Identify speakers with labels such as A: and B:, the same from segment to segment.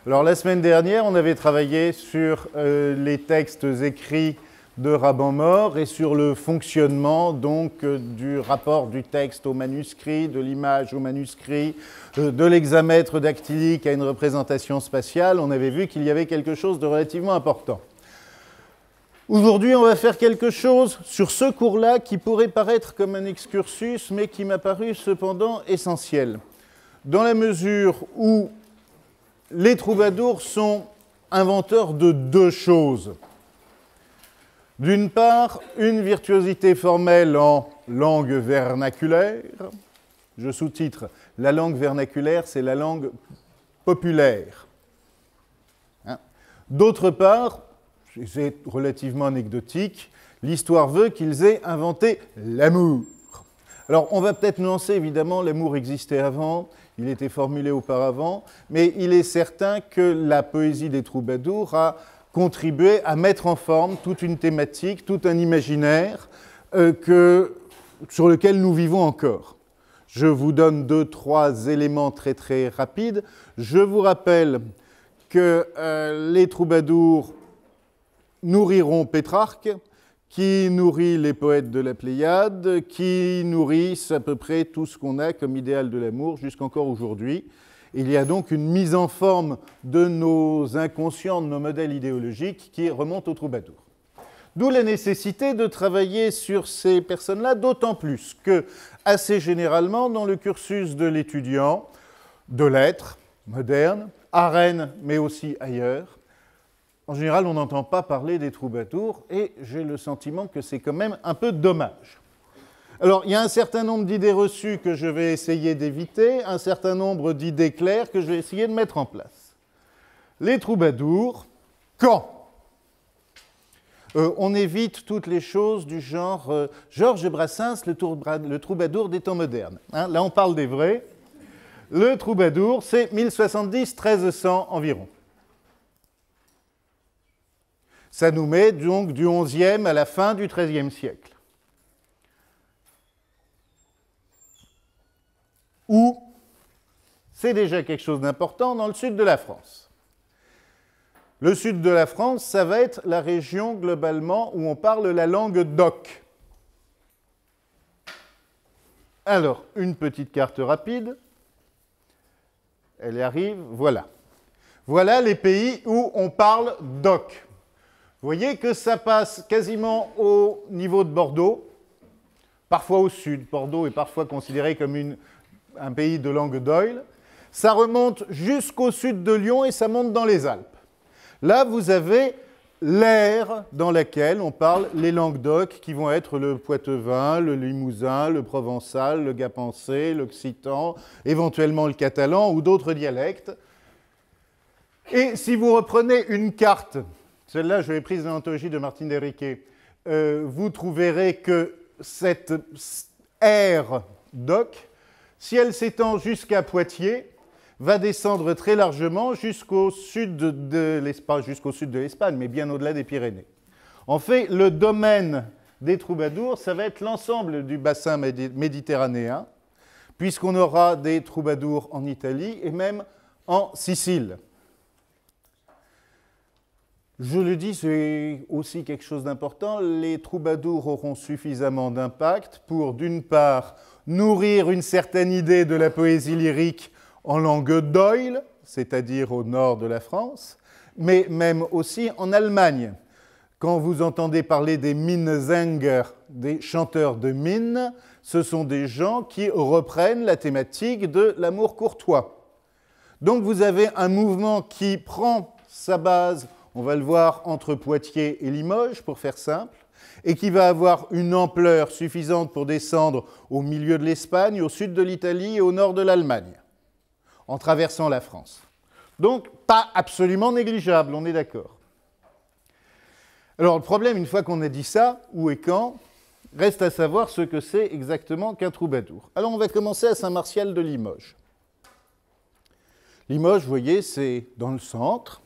A: Alors la semaine dernière, on avait travaillé sur les textes écrits de Raban-Mort et sur le fonctionnement donc du rapport du texte au manuscrit, de l'image au manuscrit, de l'hexamètre dactylique à une représentation spatiale. On avait vu qu'il y avait quelque chose de relativement important. Aujourd'hui, on va faire quelque chose sur ce cours-là qui pourrait paraître comme un excursus, mais qui m'a paru cependant essentiel. Dans la mesure où les troubadours sont inventeurs de deux choses. D'une part, une virtuosité formelle en langue vernaculaire. Je sous-titre, la langue vernaculaire, c'est la langue populaire. D'autre part, c'est relativement anecdotique, l'histoire veut qu'ils aient inventé l'amour. Alors, on va peut-être nuancer, évidemment, l'amour existait avant, il était formulé auparavant, mais il est certain que la poésie des troubadours a contribué à mettre en forme toute une thématique, tout un imaginaire sur lequel nous vivons encore. Je vous donne 2-3 éléments très très rapides. Je vous rappelle que les troubadours nourriront Pétrarque, qui nourrit les poètes de la Pléiade, qui nourrissent à peu près tout ce qu'on a comme idéal de l'amour jusqu'encore aujourd'hui. Il y a donc une mise en forme de nos inconscients, de nos modèles idéologiques qui remontent aux troubadours. D'où la nécessité de travailler sur ces personnes-là, d'autant plus que, assez généralement, dans le cursus de l'étudiant, de lettres modernes, à Rennes, mais aussi ailleurs, en général, on n'entend pas parler des troubadours et j'ai le sentiment que c'est quand même un peu dommage. Alors, il y a un certain nombre d'idées reçues que je vais essayer d'éviter, un certain nombre d'idées claires que je vais essayer de mettre en place. Les troubadours, quand on évite toutes les choses du genre Georges Brassens, le troubadour des temps modernes. Là, on parle des vrais. Le troubadour, c'est 1070-1300 environ. Ça nous met donc du XIe à la fin du XIIIe siècle. Où c'est déjà quelque chose d'important dans le sud de la France. Le sud de la France, ça va être la région globalement où on parle la langue d'oc. Alors, une petite carte rapide. Elle y arrive, voilà. Voilà les pays où on parle d'oc. Vous voyez que ça passe quasiment au niveau de Bordeaux, parfois au sud. Bordeaux est parfois considéré comme un pays de langue d'oïl. Ça remonte jusqu'au sud de Lyon et ça monte dans les Alpes. Là, vous avez l'aire dans laquelle on parle les langues d'oc, qui vont être le poitevin, le limousin, le provençal, le gapençais, l'occitan, éventuellement le catalan ou d'autres dialectes. Et si vous reprenez une carte, celle-là, je l'ai prise dans l'anthologie de Martine Desriquet, vous trouverez que cette aire d'oc, si elle s'étend jusqu'à Poitiers, va descendre très largement jusqu'au sud de l'Espagne, mais bien au-delà des Pyrénées. En fait, le domaine des troubadours, ça va être l'ensemble du bassin méditerranéen, puisqu'on aura des troubadours en Italie et même en Sicile. Je le dis, c'est aussi quelque chose d'important. Les troubadours auront suffisamment d'impact pour, d'une part, nourrir une certaine idée de la poésie lyrique en langue d'oïl, c'est-à-dire au nord de la France, mais même aussi en Allemagne. Quand vous entendez parler des Minnesänger, des chanteurs de mine, ce sont des gens qui reprennent la thématique de l'amour courtois. Donc vous avez un mouvement qui prend sa base, on va le voir, entre Poitiers et Limoges, pour faire simple, et qui va avoir une ampleur suffisante pour descendre au milieu de l'Espagne, au sud de l'Italie et au nord de l'Allemagne, en traversant la France. Donc, pas absolument négligeable, on est d'accord. Alors, le problème, une fois qu'on a dit ça, où et quand, reste à savoir ce que c'est exactement qu'un troubadour. Alors, on va commencer à Saint-Martial de Limoges. Limoges, vous voyez, c'est dans le centre.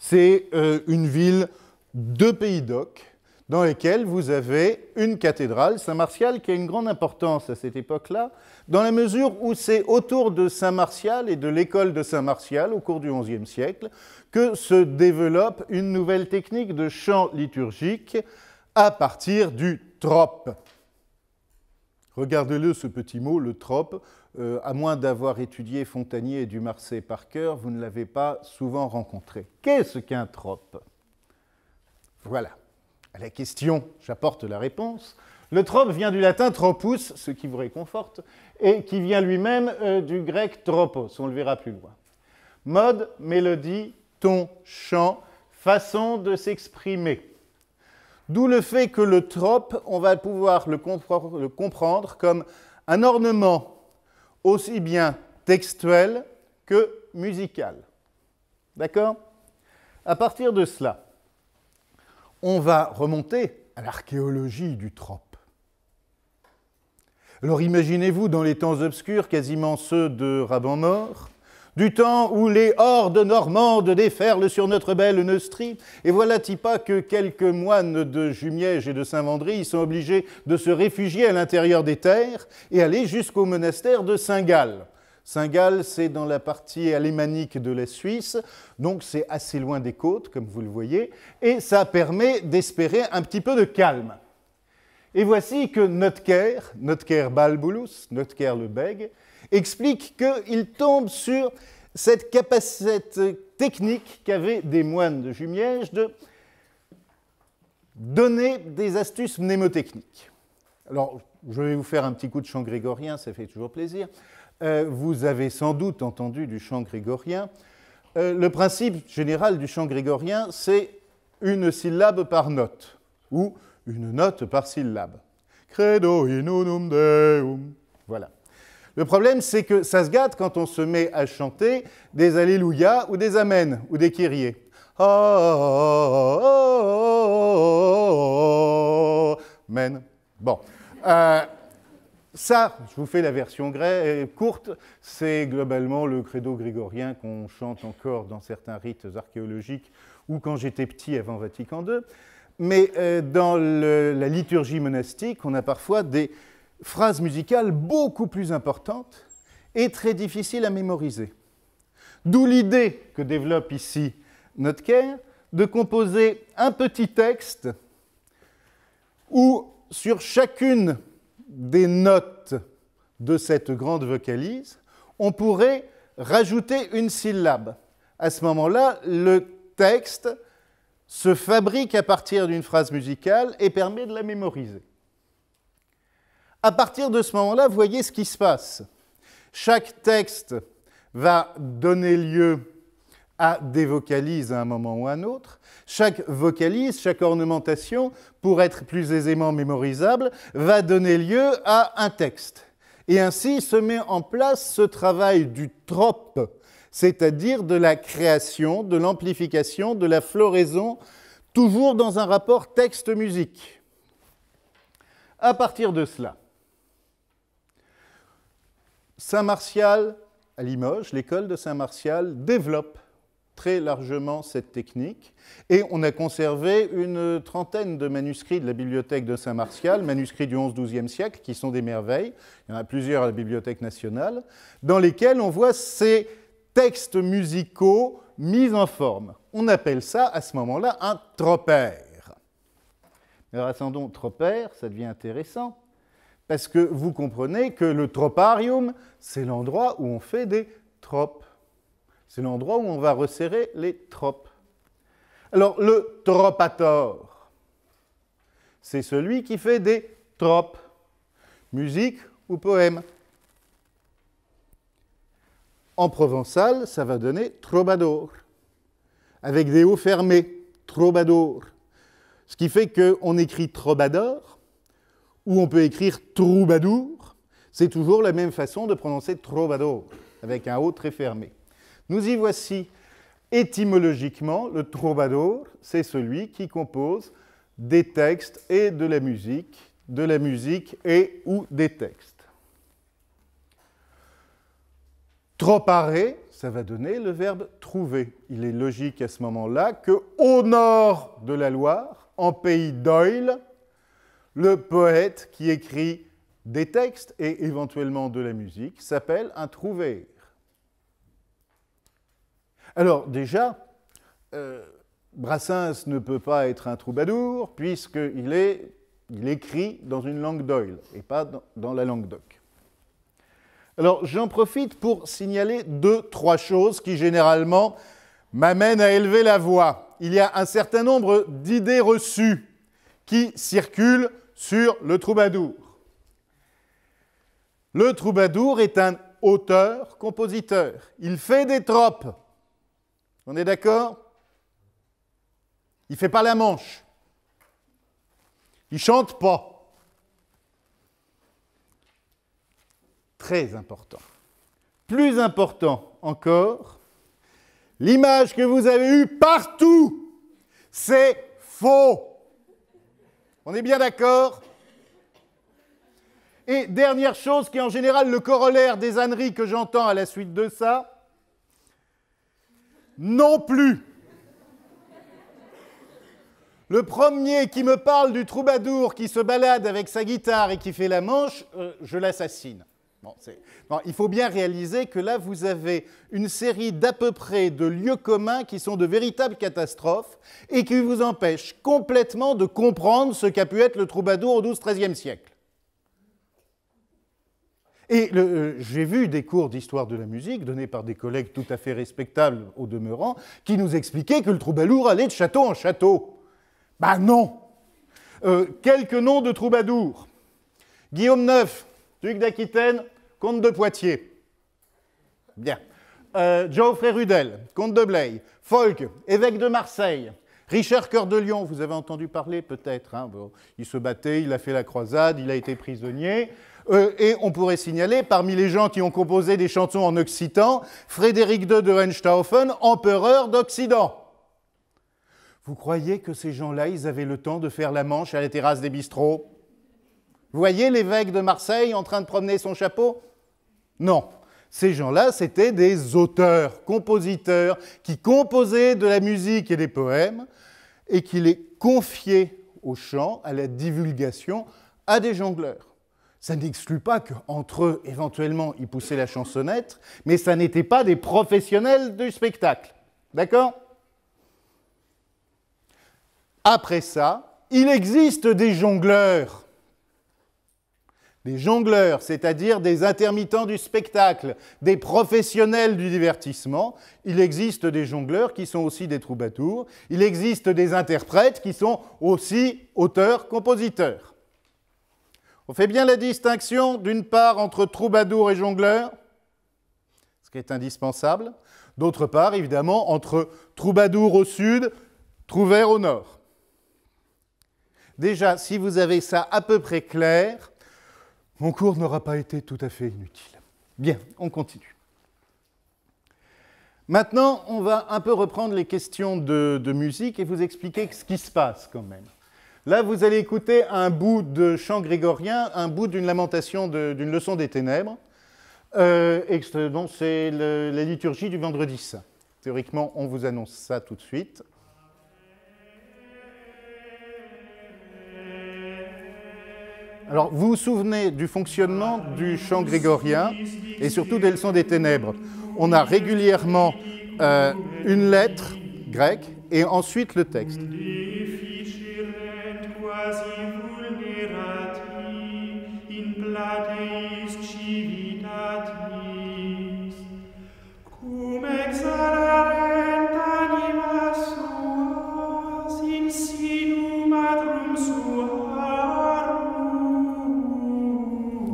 A: C'est une ville de pays d'oc. dans lesquels vous avez une cathédrale, Saint-Martial, qui a une grande importance à cette époque-là, dans la mesure où c'est autour de Saint-Martial et de l'école de Saint-Martial, au cours du XIe siècle, que se développe une nouvelle technique de chant liturgique à partir du trope. Regardez-le, ce petit mot, le trope. À moins d'avoir étudié Fontanier et Dumarsais par cœur, vous ne l'avez pas souvent rencontré. Qu'est-ce qu'un trope? Voilà. À la question, j'apporte la réponse. Le trope vient du latin tropus, ce qui vous réconforte, et qui vient lui-même du grec tropos, on le verra plus loin. Mode, mélodie, ton, chant, façon de s'exprimer. D'où le fait que le trope, on va pouvoir le comprendre comme un ornement aussi bien textuel que musical. D'accord? À partir de cela, on va remonter à l'archéologie du trope. Alors imaginez-vous dans les temps obscurs, quasiment ceux de Raban-Mort, du temps où les hordes normandes déferlent sur notre belle Neustrie, et voilà-t-il pas que quelques moines de Jumièges et de Saint-Vendry sont obligés de se réfugier à l'intérieur des terres et aller jusqu'au monastère de Saint-Gall. Saint-Gall, c'est dans la partie alémanique de la Suisse, donc c'est assez loin des côtes, comme vous le voyez, et ça permet d'espérer un petit peu de calme. Et voici que Notker Balbulus, Notker le Bègue, explique qu'il tombe sur cette technique qu'avaient des moines de Jumièges de donner des astuces mnémotechniques. Alors, je vais vous faire un petit coup de chant grégorien, ça fait toujours plaisir. Vous avez sans doute entendu du chant grégorien. Le principe général du chant grégorien, c'est une syllabe par note, ou une note par syllabe. Credo in unum Deum. Voilà. Le problème, c'est que ça se gâte quand on se met à chanter des Alléluia ou des Amen ou des Kyrie. Amen. Bon. Ça, je vous fais la version courte, c'est globalement le credo grégorien qu'on chante encore dans certains rites archéologiques ou quand j'étais petit avant Vatican II. Mais dans la liturgie monastique, on a parfois des phrases musicales beaucoup plus importantes et très difficiles à mémoriser. D'où l'idée que développe ici Notker de composer un petit texte où, sur chacune des notes de cette grande vocalise, on pourrait rajouter une syllabe. À ce moment-là, le texte se fabrique à partir d'une phrase musicale et permet de la mémoriser. À partir de ce moment-là, vous voyez ce qui se passe. Chaque texte va donner lieu à des vocalises à un moment ou à un autre. Chaque vocalise, chaque ornementation, pour être plus aisément mémorisable, va donner lieu à un texte. Et ainsi se met en place ce travail du trope, c'est-à-dire de la création, de l'amplification, de la floraison, toujours dans un rapport texte-musique. À partir de cela, Saint-Martial, à Limoges, l'école de Saint-Martial développe très largement cette technique et on a conservé une trentaine de manuscrits de la bibliothèque de Saint-Martial, manuscrits du XI-XIIe siècle, qui sont des merveilles, il y en a plusieurs à la Bibliothèque nationale, dans lesquels on voit ces textes musicaux mis en forme. On appelle ça, à ce moment-là, un tropère. Alors, attendons, tropère, ça devient intéressant, parce que vous comprenez que le troparium, c'est l'endroit où on fait des tropes. C'est l'endroit où on va resserrer les tropes. Alors, le tropator, c'est celui qui fait des tropes, musique ou poème. En provençal, ça va donner troubadour, avec des hauts fermés, troubadour. Ce qui fait qu'on écrit troubadour, ou on peut écrire troubadour, c'est toujours la même façon de prononcer troubadour, avec un haut très fermé. Nous y voici étymologiquement, le troubadour, c'est celui qui compose des textes et de la musique et ou des textes. Tropare, ça va donner le verbe trouver. Il est logique à ce moment-là qu'au nord de la Loire, en pays d'Oyle, le poète qui écrit des textes et éventuellement de la musique s'appelle un trouvère. Alors déjà, Brassens ne peut pas être un troubadour puisqu'il écrit dans une langue d'Oyle et pas dans la langue d'Oc. Alors j'en profite pour signaler 2-3 choses qui généralement m'amènent à élever la voix. Il y a un certain nombre d'idées reçues qui circulent sur le troubadour. Le troubadour est un auteur-compositeur. Il fait des tropes. On est d'accord? Il ne fait pas la manche. Il ne chante pas. Très important. Plus important encore, l'image que vous avez eue partout, c'est faux. On est bien d'accord? Et dernière chose qui est en général le corollaire des âneries que j'entends à la suite de ça, non plus. Le premier qui me parle du troubadour qui se balade avec sa guitare et qui fait la manche, je l'assassine. Bon, il faut bien réaliser que là, vous avez une série d'à peu près de lieux communs qui sont de véritables catastrophes et qui vous empêchent complètement de comprendre ce qu'a pu être le troubadour au XIIe-XIIIe siècle. Et j'ai vu des cours d'histoire de la musique donnés par des collègues tout à fait respectables au demeurant qui nous expliquaient que le troubadour allait de château en château. Ben non. Quelques noms de troubadours. Guillaume IX, duc d'Aquitaine, comte de Poitiers. Bien. Geoffrey Rudel, comte de Blaye. Folc, évêque de Marseille. Richard Cœur de Lion, vous avez entendu parler peut-être. Hein, bon, il se battait, il a fait la croisade, il a été prisonnier. Et on pourrait signaler, parmi les gens qui ont composé des chansons en occitan, Frédéric II de Hohenstaufen, empereur d'Occident. Vous croyez que ces gens-là, ils avaient le temps de faire la manche à la terrasse des bistrots? Vous voyez l'évêque de Marseille en train de promener son chapeau? Non. Ces gens-là, c'était des auteurs, compositeurs, qui composaient de la musique et des poèmes et qui les confiaient au chant, à la divulgation, à des jongleurs. Ça n'exclut pas qu'entre eux, éventuellement, ils poussaient la chansonnette, mais ça n'était pas des professionnels du spectacle. D'accord? Après ça, il existe des jongleurs. Des jongleurs, c'est-à-dire des intermittents du spectacle, des professionnels du divertissement. Il existe des jongleurs qui sont aussi des troubadours. Il existe des interprètes qui sont aussi auteurs-compositeurs. On fait bien la distinction, d'une part, entre troubadour et jongleur, ce qui est indispensable. D'autre part, évidemment, entre troubadour au sud, trouvère au nord. Déjà, si vous avez ça à peu près clair, mon cours n'aura pas été tout à fait inutile. Bien, on continue. Maintenant, on va un peu reprendre les questions de musique et vous expliquer ce qui se passe quand même. Là, vous allez écouter un bout de chant grégorien, un bout d'une lamentation d'une leçon des ténèbres. Donc, c'est la liturgie du vendredi saint. Théoriquement, on vous annonce ça tout de suite. Alors, vous vous souvenez du fonctionnement du chant grégorien et surtout des leçons des ténèbres. On a régulièrement une lettre grecque et ensuite le texte.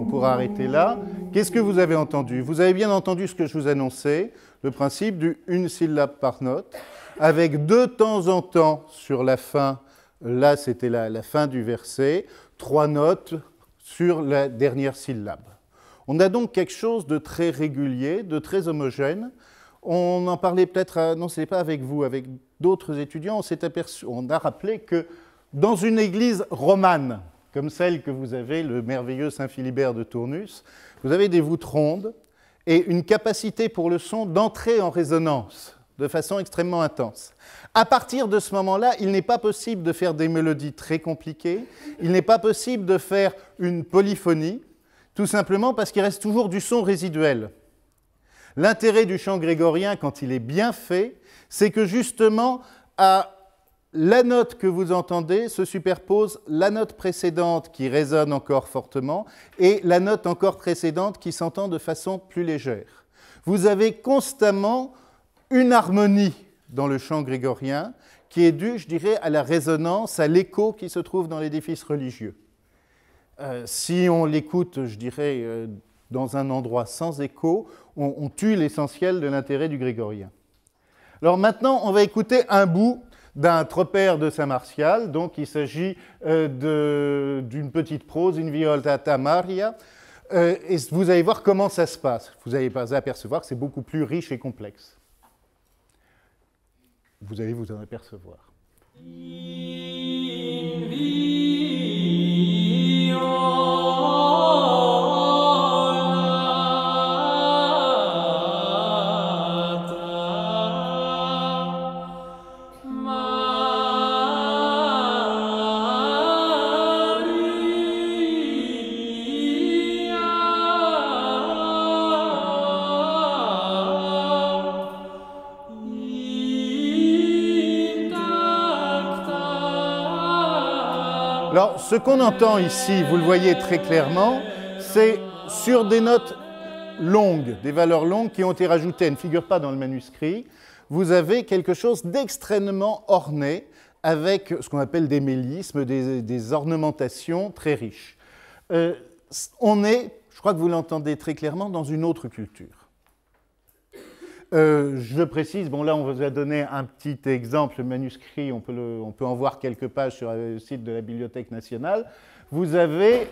A: On pourra arrêter là. Qu'est-ce que vous avez entendu? Vous avez bien entendu ce que je vous annonçais, le principe du une syllabe par note, avec de temps en temps sur la fin, là c'était la fin du verset, 3 notes sur la dernière syllabe. On a donc quelque chose de très régulier, de très homogène. On en parlait peut-être, non, ce n'est pas avec vous, avec d'autres étudiants, on a rappelé que dans une église romane, comme celle que vous avez, le merveilleux Saint-Philibert de Tournus, vous avez des voûtes rondes et une capacité pour le son d'entrer en résonance de façon extrêmement intense. À partir de ce moment-là, il n'est pas possible de faire des mélodies très compliquées, il n'est pas possible de faire une polyphonie, tout simplement parce qu'il reste toujours du son résiduel. L'intérêt du chant grégorien, quand il est bien fait, c'est que justement, à la note que vous entendez se superpose la note précédente qui résonne encore fortement et la note encore précédente qui s'entend de façon plus légère. Vous avez constamment une harmonie dans le chant grégorien qui est due, je dirais, à la résonance, à l'écho qui se trouve dans l'édifice religieux. Si on l'écoute, je dirais, dans un endroit sans écho, on tue l'essentiel de l'intérêt du grégorien. Alors maintenant, on va écouter un bout d'un tropaire de Saint-Martial, donc il s'agit d'une petite prose, une violata Maria, et vous allez voir comment ça se passe. Vous allez pas apercevoir que c'est beaucoup plus riche et complexe. Vous allez vous en apercevoir. Alors, ce qu'on entend ici, vous le voyez très clairement, c'est sur des notes longues, des valeurs longues qui ont été rajoutées, elles ne figurent pas dans le manuscrit, vous avez quelque chose d'extrêmement orné avec ce qu'on appelle des mélismes, des ornementations très riches. On est, je crois que vous l'entendez très clairement, dans une autre culture. Je précise, bon là on vous a donné un petit exemple manuscrit, on peut en voir quelques pages sur le site de la Bibliothèque nationale. Vous avez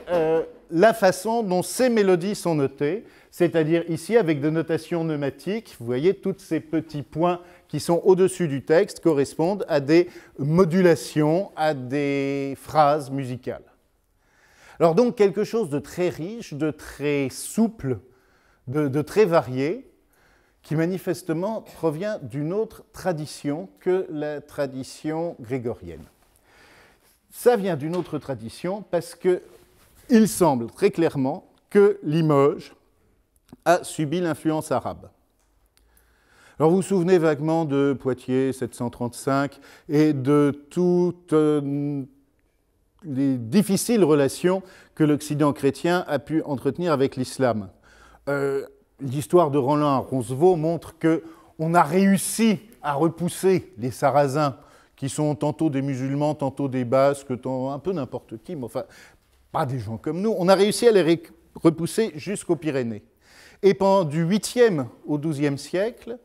A: la façon dont ces mélodies sont notées, c'est-à-dire ici avec des notations pneumatiques, vous voyez tous ces petits points qui sont au-dessus du texte correspondent à des modulations, à des phrases musicales. Alors donc quelque chose de très riche, de très souple, de très varié, qui manifestement provient d'une autre tradition que la tradition grégorienne. Ça vient d'une autre tradition parce qu'il semble très clairement que Limoges a subi l'influence arabe. Alors vous vous souvenez vaguement de Poitiers 735 et de toutes les difficiles relations que l'Occident chrétien a pu entretenir avec l'islam. L'histoire de Roland à Roncevaux montre qu'on a réussi à repousser les Sarrasins, qui sont tantôt des musulmans, tantôt des Basques, un peu n'importe qui, mais enfin, pas des gens comme nous. On a réussi à les repousser jusqu'aux Pyrénées. Et pendant du 8e au 12e siècle,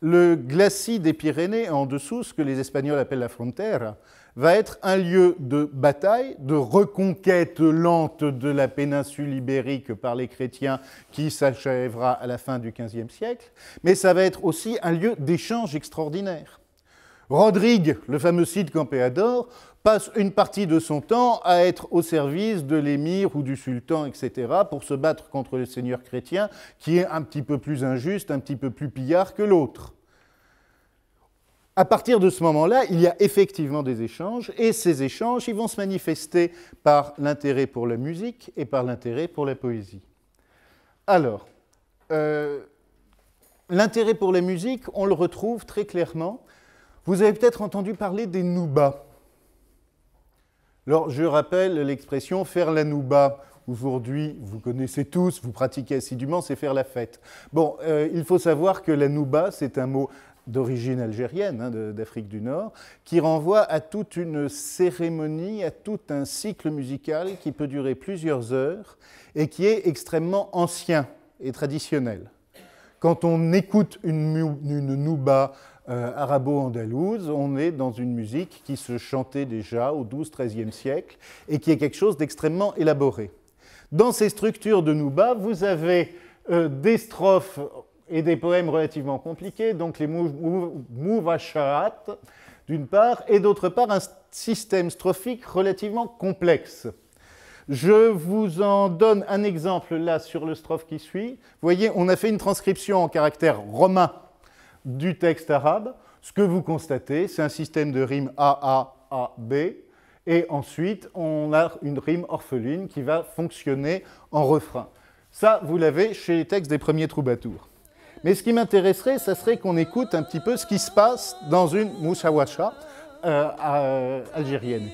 A: le glacis des Pyrénées, en dessous, ce que les Espagnols appellent la frontera, va être un lieu de bataille, de reconquête lente de la péninsule ibérique par les chrétiens qui s'achèvera à la fin du XVe siècle, mais ça va être aussi un lieu d'échange extraordinaire. Rodrigue, le fameux Cid Campeador, passe une partie de son temps à être au service de l'émir ou du sultan, etc., pour se battre contre le seigneur chrétien qui est un petit peu plus injuste, un petit peu plus pillard que l'autre. À partir de ce moment-là, il y a effectivement des échanges, et ces échanges ils vont se manifester par l'intérêt pour la musique et par l'intérêt pour la poésie. Alors, l'intérêt pour la musique, on le retrouve très clairement. Vous avez peut-être entendu parler des noubas. Alors, je rappelle l'expression « faire la nouba ». Aujourd'hui, vous connaissez tous, vous pratiquez assidûment, c'est faire la fête. Bon, il faut savoir que la nouba, c'est un mot d'origine algérienne, d'Afrique du Nord, qui renvoie à toute une cérémonie, à tout un cycle musical qui peut durer plusieurs heures et qui est extrêmement ancien et traditionnel. Quand on écoute une nouba arabo-andalouse, on est dans une musique qui se chantait déjà au XII-XIIIe siècle et qui est quelque chose d'extrêmement élaboré. Dans ces structures de nouba, vous avez des strophes et des poèmes relativement compliqués, donc les mouvasharat d'une part, et d'autre part un système strophique relativement complexe. Je vous en donne un exemple là sur le strophe qui suit. Vous voyez, on a fait une transcription en caractère romain du texte arabe, ce que vous constatez, c'est un système de rimes A, B, et ensuite on a une rime orpheline qui va fonctionner en refrain. Ça, vous l'avez chez les textes des premiers troubadours. Mais ce qui m'intéresserait, ça serait qu'on écoute un petit peu ce qui se passe dans une mouchawasha algérienne.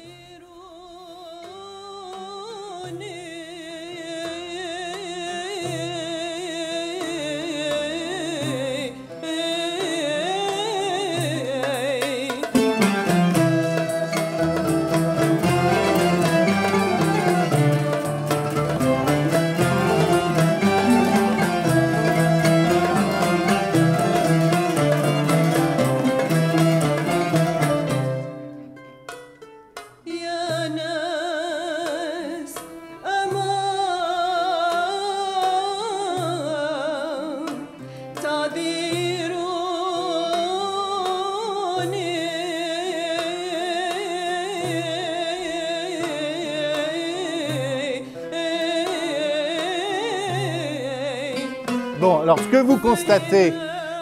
A: Bon, alors ce que vous constatez,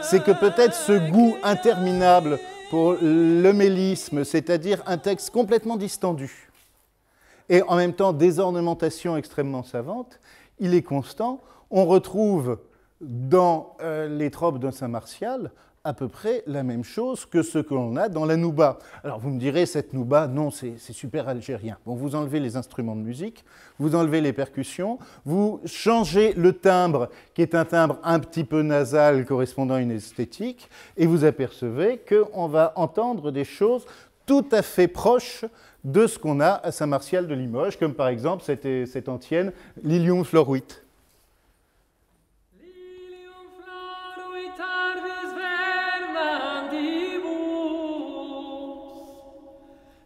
A: c'est que peut-être ce goût interminable pour le mélisme, c'est-à-dire un texte complètement distendu, et en même temps des ornementations extrêmement savantes, il est constant. On retrouve dans les tropes d'un Saint-Martial à peu près la même chose que ce que l'on a dans la nouba. Alors vous me direz, cette nouba, non, c'est super algérien. Bon, vous enlevez les instruments de musique, vous enlevez les percussions, vous changez le timbre, qui est un timbre un petit peu nasal correspondant à une esthétique, et vous apercevez qu'on va entendre des choses tout à fait proches de ce qu'on a à Saint-Martial de Limoges, comme par exemple cette antienne « Lilium floruit ».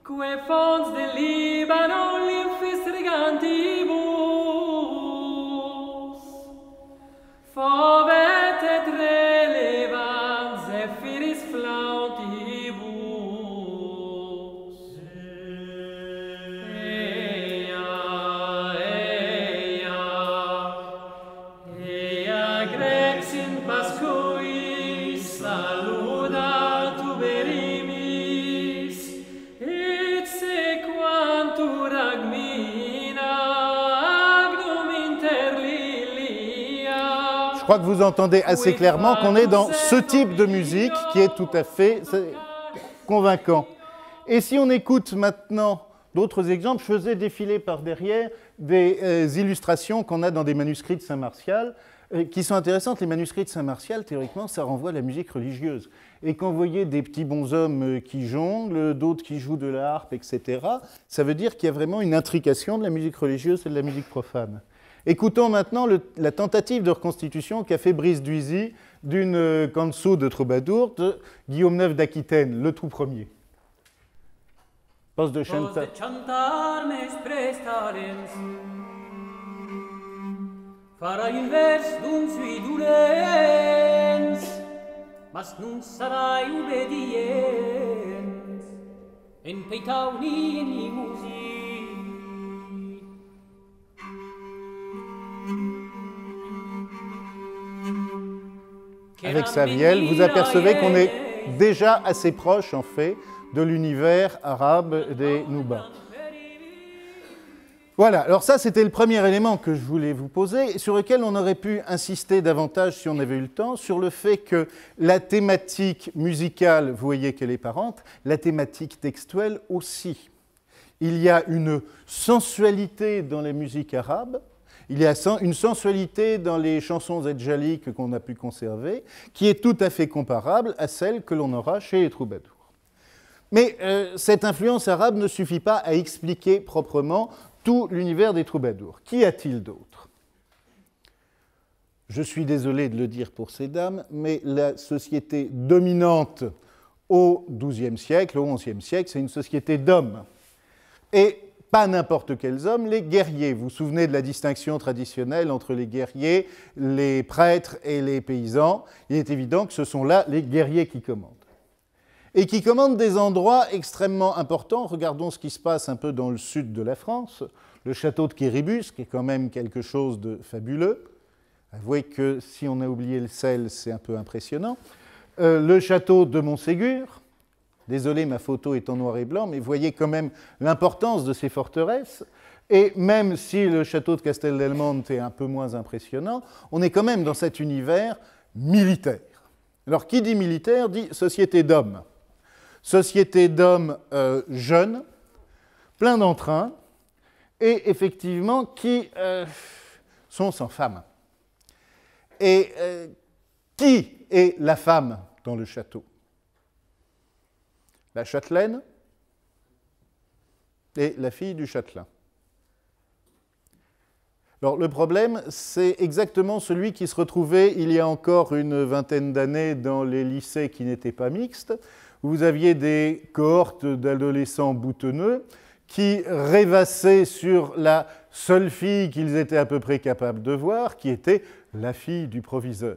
B: Que fonts de Libano l'infestrigantibus fovet et relevant zephyris flautibus eia grex in pascuis saluda tuberimis et sequantur agmina agnum inter lilia.
A: Je crois que vous entendez assez clairement qu'on est dans ce type de musique qui est tout à fait convaincant. Et si on écoute maintenant d'autres exemples, je faisais défiler par derrière des illustrations qu'on a dans des manuscrits de Saint-Martial, qui sont intéressantes. Les manuscrits de Saint-Martial, théoriquement, ça renvoie à la musique religieuse. Et quand vous voyez des petits bonshommes qui jonglent, d'autres qui jouent de la harpe, etc., ça veut dire qu'il y a vraiment une intrication de la musique religieuse et de la musique profane. Écoutons maintenant la tentative de reconstitution qu'a fait Brice Duisy d'une canso de troubadour de Guillaume IX d'Aquitaine, le tout premier. Poste de chantar.
B: Farà un vers d'un sui dolents, mas non sarai obedient, en peitau ni en music.
A: Avec sa vielle, vous apercevez qu'on est déjà assez proche, en fait, de l'univers arabe des Noubas. Voilà, alors ça c'était le premier élément que je voulais vous poser, et sur lequel on aurait pu insister davantage si on avait eu le temps, sur le fait que la thématique musicale, vous voyez qu'elle est parente, la thématique textuelle aussi. Il y a une sensualité dans la musique arabe, il y a une sensualité dans les chansons edjaliques qu'on a pu conserver, qui est tout à fait comparable à celle que l'on aura chez les troubadours. Mais cette influence arabe ne suffit pas à expliquer proprement tout l'univers des troubadours. Qu'y a-t-il d'autre? Je suis désolé de le dire pour ces dames, mais la société dominante au XIIe siècle, au XIe siècle, c'est une société d'hommes. Et pas n'importe quels hommes, les guerriers. Vous vous souvenez de la distinction traditionnelle entre les guerriers, les prêtres et les paysans. Il est évident que ce sont là les guerriers qui commandent. Et qui commandent des endroits extrêmement importants. Regardons ce qui se passe un peu dans le sud de la France, le château de Quéribus, qui est quand même quelque chose de fabuleux. Avouez que si on a oublié le sel, c'est un peu impressionnant. le château de Montségur. Désolé, ma photo est en noir et blanc, mais vous voyez quand même l'importance de ces forteresses. Et même si le château de Castel del Monte est un peu moins impressionnant, on est quand même dans cet univers militaire. Alors, qui dit militaire dit société d'hommes. Société d'hommes jeunes, plein d'entrain, et effectivement qui sont sans femme. Et qui est la femme dans le château? La châtelaine et la fille du châtelain. Alors, le problème, c'est exactement celui qui se retrouvait il y a encore une vingtaine d'années dans les lycées qui n'étaient pas mixtes, où vous aviez des cohortes d'adolescents boutonneux qui rêvassaient sur la seule fille qu'ils étaient à peu près capables de voir, qui était la fille du proviseur.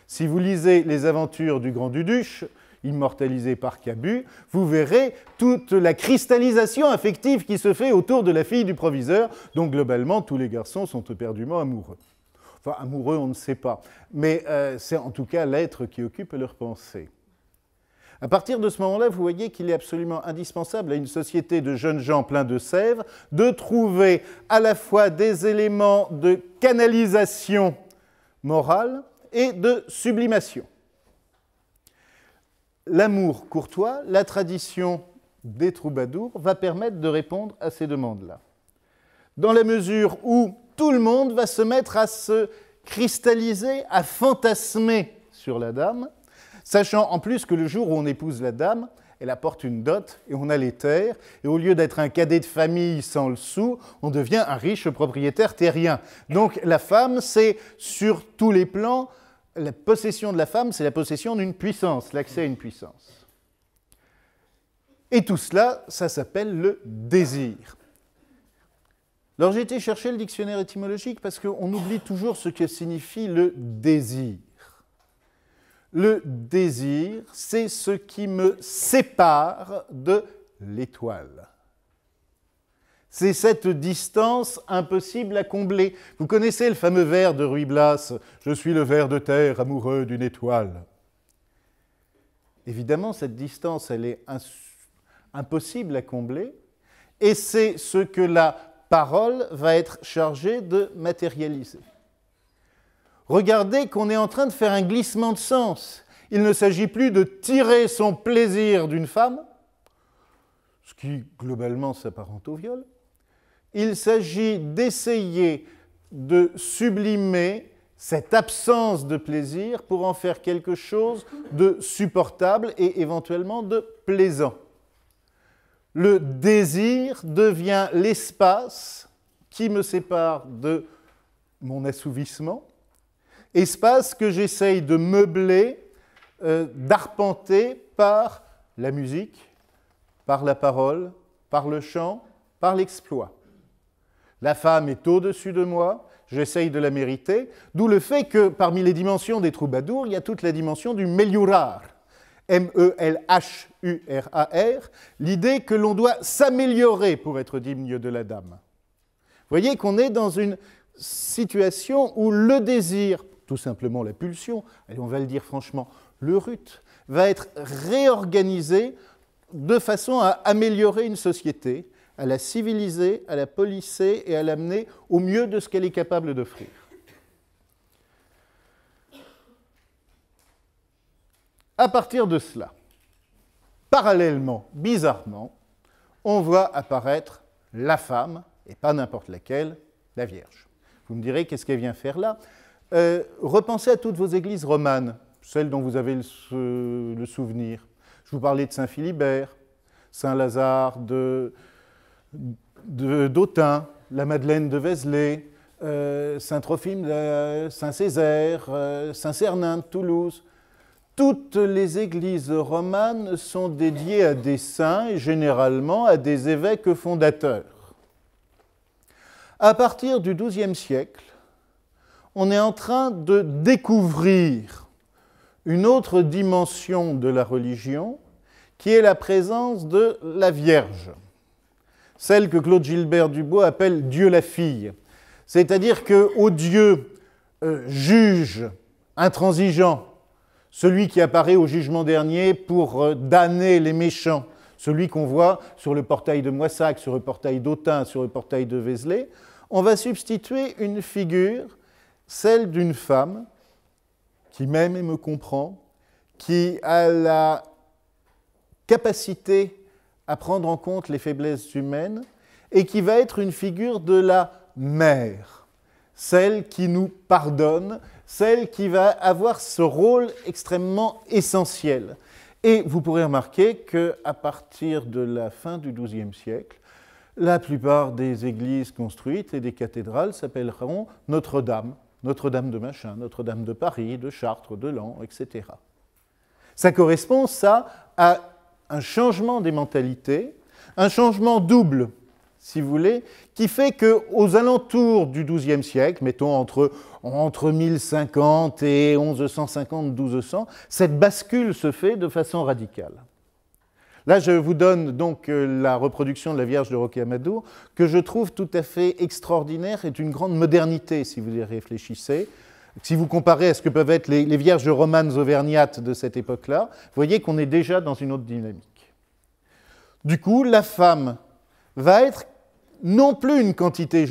A: Si vous lisez les aventures du Grand Duduche, immortalisé par Cabu, vous verrez toute la cristallisation affective qui se fait autour de la fille du proviseur, dont globalement tous les garçons sont éperdument amoureux. Enfin, amoureux, on ne sait pas, mais c'est en tout cas l'être qui occupe leur pensée. À partir de ce moment-là, vous voyez qu'il est absolument indispensable à une société de jeunes gens pleins de sève de trouver à la fois des éléments de canalisation morale et de sublimation. L'amour courtois, la tradition des troubadours va permettre de répondre à ces demandes-là. Dans la mesure où tout le monde va se mettre à se cristalliser, à fantasmer sur la dame, sachant en plus que le jour où on épouse la dame, elle apporte une dot et on a les terres, et au lieu d'être un cadet de famille sans le sou, on devient un riche propriétaire terrien. Donc la femme, c'est sur tous les plans, la possession de la femme, c'est la possession d'une puissance, l'accès à une puissance. Et tout cela, ça s'appelle le désir. Alors j'ai été chercher le dictionnaire étymologique parce qu'on oublie toujours ce que signifie le désir. Le désir, c'est ce qui me sépare de l'étoile. C'est cette distance impossible à combler. Vous connaissez le fameux vers de Ruy Blas, « Je suis le ver de terre amoureux d'une étoile ». Évidemment, cette distance, elle est impossible à combler, et c'est ce que la parole va être chargée de matérialiser. Regardez qu'on est en train de faire un glissement de sens. Il ne s'agit plus de tirer son plaisir d'une femme, ce qui globalement s'apparente au viol. Il s'agit d'essayer de sublimer cette absence de plaisir pour en faire quelque chose de supportable et éventuellement de plaisant. Le désir devient l'espace qui me sépare de mon assouvissement, espace que j'essaye de meubler, d'arpenter par la musique, par la parole, par le chant, par l'exploit. La femme est au-dessus de moi, j'essaye de la mériter, d'où le fait que parmi les dimensions des troubadours, il y a toute la dimension du meliorar, M-E-L-H-U-R-A-R, l'idée que l'on doit s'améliorer pour être digne de la dame. Vous voyez qu'on est dans une situation où le désir, tout simplement la pulsion, et on va le dire franchement, le rut, va être réorganisé de façon à améliorer une société, à la civiliser, à la polisser et à l'amener au mieux de ce qu'elle est capable d'offrir. À partir de cela, parallèlement, bizarrement, on voit apparaître la femme, et pas n'importe laquelle, la Vierge. Vous me direz, qu'est-ce qu'elle vient faire là? Repensez à toutes vos églises romanes, celles dont vous avez le souvenir. Je vous parlais de Saint-Philibert, Saint-Lazare d'Autun, la Madeleine de Vézelay, Saint-Trophime, Saint-Césaire, Saint-Cernin de Toulouse. Toutes les églises romanes sont dédiées à des saints et généralement à des évêques fondateurs. À partir du XIIe siècle, on est en train de découvrir une autre dimension de la religion qui est la présence de la Vierge, celle que Claude Gilbert Dubois appelle Dieu la fille. C'est-à-dire qu'au Dieu juge, intransigeant, celui qui apparaît au jugement dernier pour damner les méchants, celui qu'on voit sur le portail de Moissac, sur le portail d'Autun, sur le portail de Vézelay, on va substituer une figure, celle d'une femme qui m'aime et me comprend, qui a la capacité à prendre en compte les faiblesses humaines et qui va être une figure de la mère, celle qui nous pardonne, celle qui va avoir ce rôle extrêmement essentiel. Et vous pourrez remarquer qu'à partir de la fin du XIIe siècle, la plupart des églises construites et des cathédrales s'appelleront Notre-Dame, Notre-Dame de machin, Notre-Dame de Paris, de Chartres, de Laon, etc. Ça correspond, ça, à un changement des mentalités, un changement double, si vous voulez, qui fait qu'aux alentours du XIIe siècle, mettons entre 1050 et 1150-1200, cette bascule se fait de façon radicale. Là, je vous donne donc la reproduction de la Vierge de Rocamadour, que je trouve tout à fait extraordinaire et d'une grande modernité, si vous y réfléchissez. Si vous comparez à ce que peuvent être les Vierges romanes auvergnates de cette époque-là, vous voyez qu'on est déjà dans une autre dynamique. Du coup, la femme va être non plus une quantité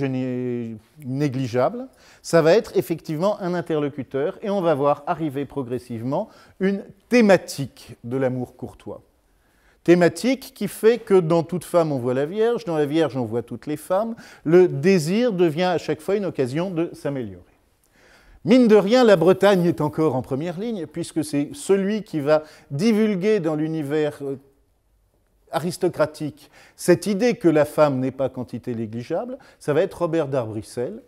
A: négligeable, ça va être effectivement un interlocuteur, et on va voir arriver progressivement une thématique de l'amour courtois. Thématique qui fait que dans toute femme on voit la Vierge, dans la Vierge on voit toutes les femmes, le désir devient à chaque fois une occasion de s'améliorer. Mine de rien, la Bretagne est encore en première ligne, puisque c'est celui qui va divulguer dans l'univers aristocratique cette idée que la femme n'est pas quantité négligeable, ça va être Robert d'Arbrissel,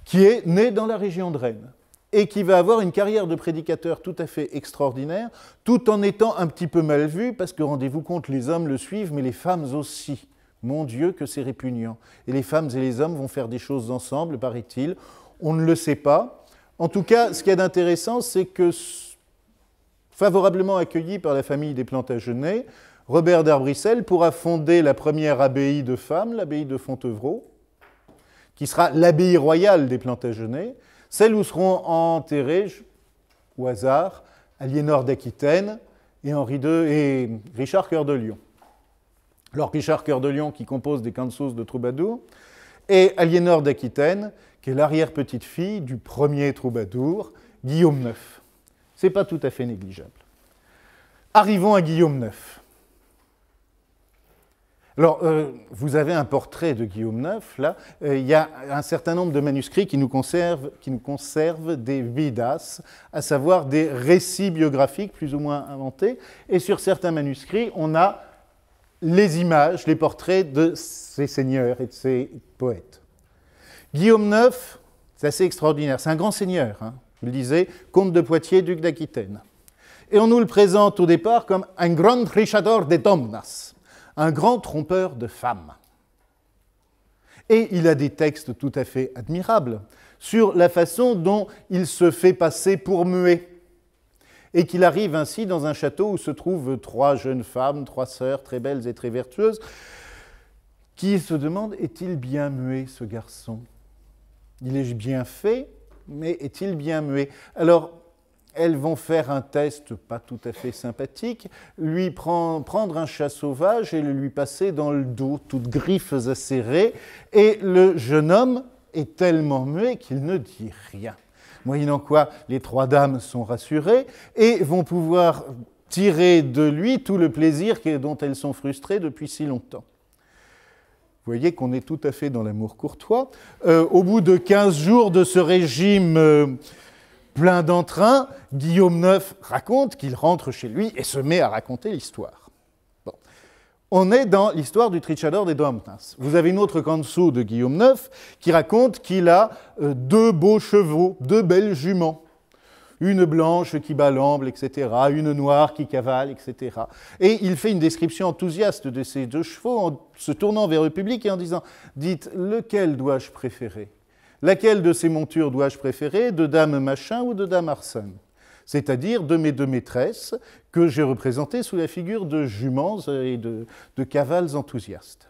A: qui est né dans la région de Rennes, et qui va avoir une carrière de prédicateur tout à fait extraordinaire, tout en étant un petit peu mal vu, parce que rendez-vous compte, les hommes le suivent, mais les femmes aussi. Mon Dieu, que c'est répugnant. Et les femmes et les hommes vont faire des choses ensemble, paraît-il. On ne le sait pas. En tout cas, ce qu'il y a d'intéressant, c'est que, favorablement accueilli par la famille des Plantagenêts, Robert d'Arbrissel pourra fonder la première abbaye de femmes, l'abbaye de Fontevraud, qui sera l'abbaye royale des Plantagenêts, celle où seront enterrés, au hasard, Aliénor d'Aquitaine et Henri II et Richard Cœur de Lion. Alors Richard Cœur de Lion qui compose des cansos de troubadour, et Aliénor d'Aquitaine, qui est l'arrière-petite-fille du premier troubadour, Guillaume IX. Ce n'est pas tout à fait négligeable. Arrivons à Guillaume IX. Alors, vous avez un portrait de Guillaume IX, là. Il y a un certain nombre de manuscrits qui nous conservent des vidas, à savoir des récits biographiques plus ou moins inventés. Et sur certains manuscrits, on a les images, les portraits de ces seigneurs et de ces poètes. Guillaume IX, c'est assez extraordinaire. C'est un grand seigneur, hein. Je le disais, comte de Poitiers, duc d'Aquitaine. Et on nous le présente au départ comme un grand trichador de domnas, un grand trompeur de femmes. Et il a des textes tout à fait admirables sur la façon dont il se fait passer pour muet, et qu'il arrive ainsi dans un château où se trouvent 3 jeunes femmes, 3 sœurs très belles et très vertueuses, qui se demandent, est-il bien muet ce garçon? Il est bien fait, mais est-il bien muet? Alors, elles vont faire un test pas tout à fait sympathique, lui prendre un chat sauvage et le lui passer dans le dos, toutes griffes acérées, et le jeune homme est tellement muet qu'il ne dit rien. Moyennant quoi, les 3 dames sont rassurées et vont pouvoir tirer de lui tout le plaisir dont elles sont frustrées depuis si longtemps. Vous voyez qu'on est tout à fait dans l'amour courtois. Au bout de 15 jours de ce régime plein d'entrain, Guillaume IX raconte qu'il rentre chez lui et se met à raconter l'histoire. Bon. On est dans l'histoire du trichador des domnas. Vous avez une autre canso de Guillaume IX qui raconte qu'il a 2 beaux chevaux, 2 belles juments. Une blanche qui bat l'amble, etc., une noire qui cavale, etc. Et il fait une description enthousiaste de ces 2 chevaux en se tournant vers le public et en disant « Dites, lequel dois-je préférer ? Laquelle de ces montures dois-je préférer, de dame machin ou de dame Arsène ? C'est-à-dire de mes 2 maîtresses que j'ai représentées sous la figure de juments et de cavales enthousiastes. »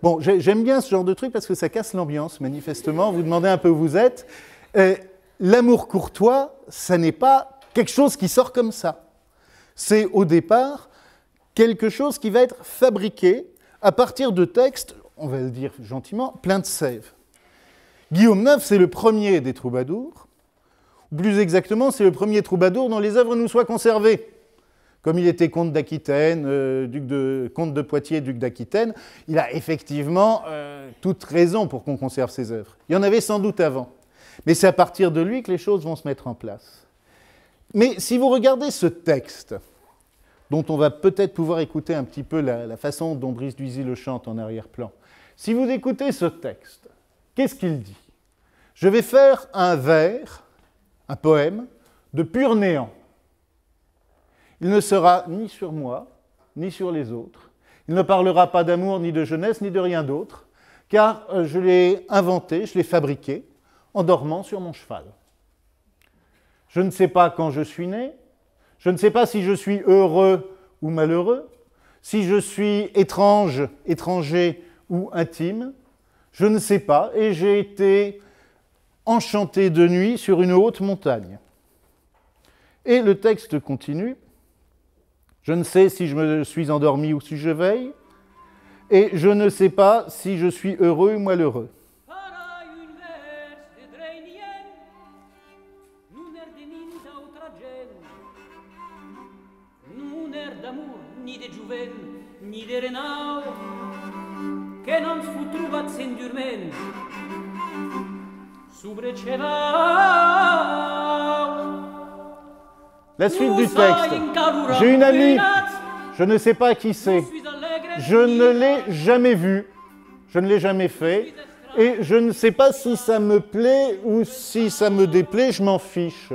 A: Bon, j'aime bien ce genre de truc parce que ça casse l'ambiance, manifestement. Vous demandez un peu où vous êtes. l'amour courtois, ça n'est pas quelque chose qui sort comme ça. C'est au départ quelque chose qui va être fabriqué à partir de textes, on va le dire gentiment, pleins de sève. Guillaume IX, c'est le premier des troubadours, ou plus exactement, c'est le premier troubadour dont les œuvres nous soient conservées. Comme il était comte d'Aquitaine, comte de Poitiers, duc d'Aquitaine, il a effectivement toute raison pour qu'on conserve ses œuvres. Il y en avait sans doute avant. Mais c'est à partir de lui que les choses vont se mettre en place. Mais si vous regardez ce texte, dont on va peut-être pouvoir écouter un petit peu la façon dont Brice Duisy le chante en arrière-plan, si vous écoutez ce texte, qu'est-ce qu'il dit? Je vais faire un vers, un poème, de pur néant. Il ne sera ni sur moi, ni sur les autres. Il ne parlera pas d'amour, ni de jeunesse, ni de rien d'autre, car je l'ai inventé, je l'ai fabriqué, en dormant sur mon cheval. Je ne sais pas quand je suis né, je ne sais pas si je suis heureux ou malheureux, si je suis étrange, étranger ou intime, je ne sais pas, et j'ai été enchanté de nuit sur une haute montagne. Et le texte continue. Je ne sais si je me suis endormi ou si je veille, et je ne sais pas si je suis heureux ou malheureux. La suite du texte. J'ai une amie, je ne sais pas qui c'est, je ne l'ai jamais vue, je ne l'ai jamais fait, et je ne sais pas si ça me plaît ou si ça me déplaît, je m'en fiche.